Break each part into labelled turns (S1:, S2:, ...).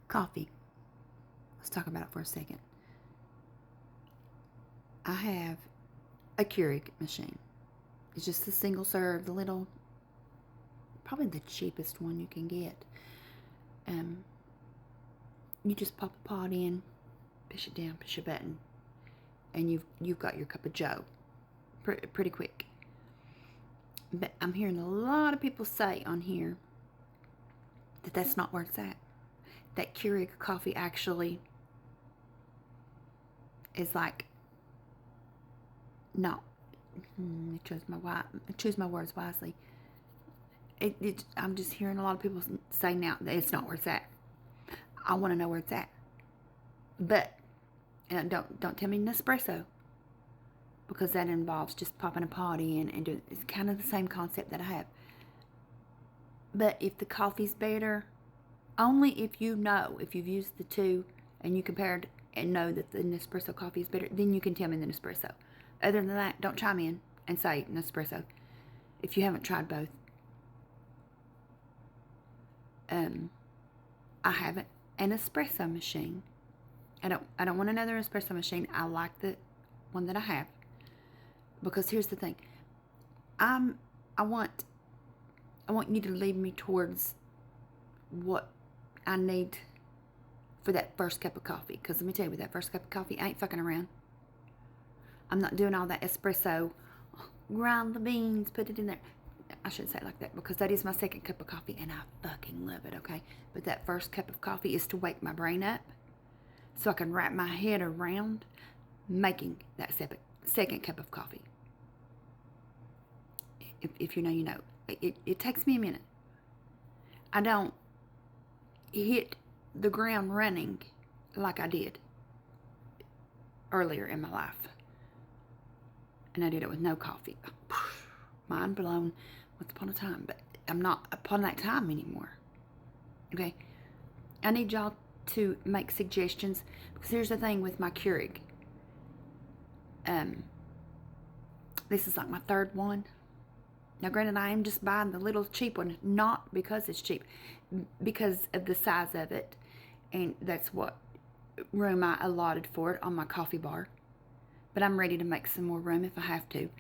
S1: Coffee. Let's talk about it for a second. I have a Keurig machine. It's just the single serve, the little, probably the cheapest one you can get. You just pop a pot in, push it down, push a button, and you've got your cup of joe pretty quick. But I'm hearing a lot of people say on here that that's not where it's at. That Keurig coffee actually is like, no, choose my words wisely. I'm just hearing a lot of people say now that it's not where it's at. I want to know where it's at. But don't tell me Nespresso, because that involves just popping a pot in and doing. It's kind of the same concept that I have. But if the coffee's better, only if you've used the two and you compared and know that the Nespresso coffee is better, then you can tell me the Nespresso. Other than that, don't chime in and say Nespresso if you haven't tried both. I have an espresso machine. I don't want another espresso machine. I like the one that I have, because here's the thing. I want you to lead me towards what I need for that first cup of coffee. Because let me tell you, with that first cup of coffee, I ain't fucking around. I'm not doing all that espresso, grind the beans, put it in there. I shouldn't say it like that, because that is my second cup of coffee and I fucking love it, okay? But that first cup of coffee is to wake my brain up so I can wrap my head around making that second cup of coffee. If you know, you know. It takes me a minute. I don't hit the ground running like I did earlier in my life. And I did it with no coffee. Mind blown once upon a time. But I'm not upon that time anymore. Okay? I need y'all to make suggestions. Because here's the thing with my Keurig. This is like my third one. Now, granted, I am just buying the little cheap one. Not because it's cheap. Because of the size of it. And that's what room I allotted for it on my coffee bar. But I'm ready to make some more room if I have to.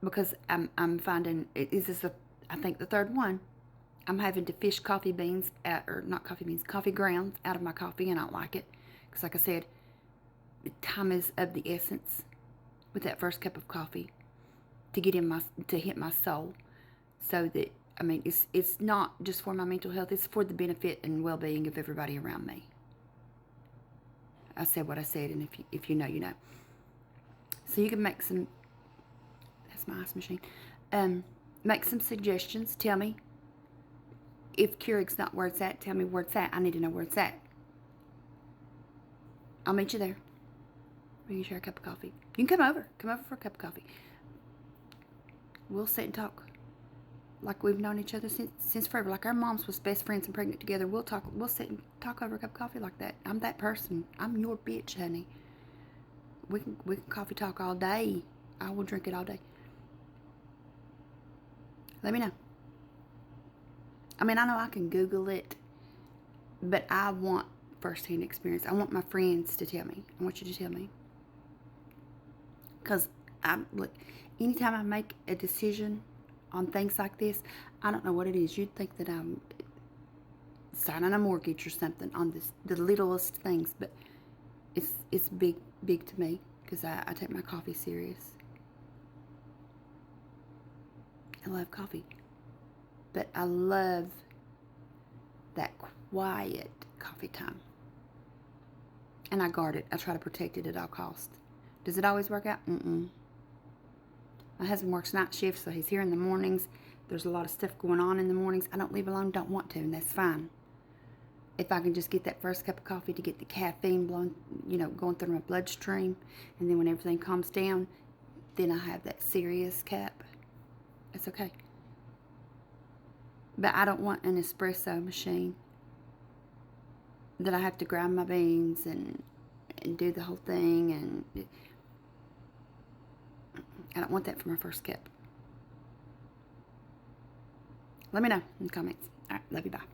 S1: Because I'm finding, this is I think the third one. I'm having to fish coffee beans, coffee grounds out of my coffee, and I don't like it. Because like I said, time is of the essence with that first cup of coffee to hit my soul. So that, I mean, it's not just for my mental health, it's for the benefit and well-being of everybody around me. I said what I said, and if you know, you know. So you can make some, that's my ice machine, make some suggestions. Tell me if Keurig's not where it's at. Tell me where it's at. I need to know where it's at. I'll meet you there. We can share a cup of coffee. You can come over for a cup of coffee. We'll sit and talk like we've known each other since forever. Like our moms was best friends and pregnant together. We'll sit and talk over a cup of coffee like that. I'm that person. I'm your bitch, honey. We can coffee talk all day. I will drink it all day. Let me know. I mean, I know I can Google it, but I want first-hand experience. I want my friends to tell me. I want you to tell me. Because look, anytime I make a decision on things like this, I don't know what it is. You'd think that I'm signing a mortgage or something on the littlest things, but it's big to me, because I take my coffee serious. I love coffee, but I love that quiet coffee time, and I guard it. I try to protect it at all costs. Does it always work out? My husband works night shift, so he's here in the mornings. There's a lot of stuff going on in the mornings. I don't leave alone, don't want to, and that's fine. If I can just get that first cup of coffee to get the caffeine blowing, going through my bloodstream, and then when everything calms down, then I have that serious cup. It's okay. But I don't want an espresso machine that I have to grind my beans and do the whole thing, and I don't want that for my first cup. Let me know in the comments. All right, love you, bye.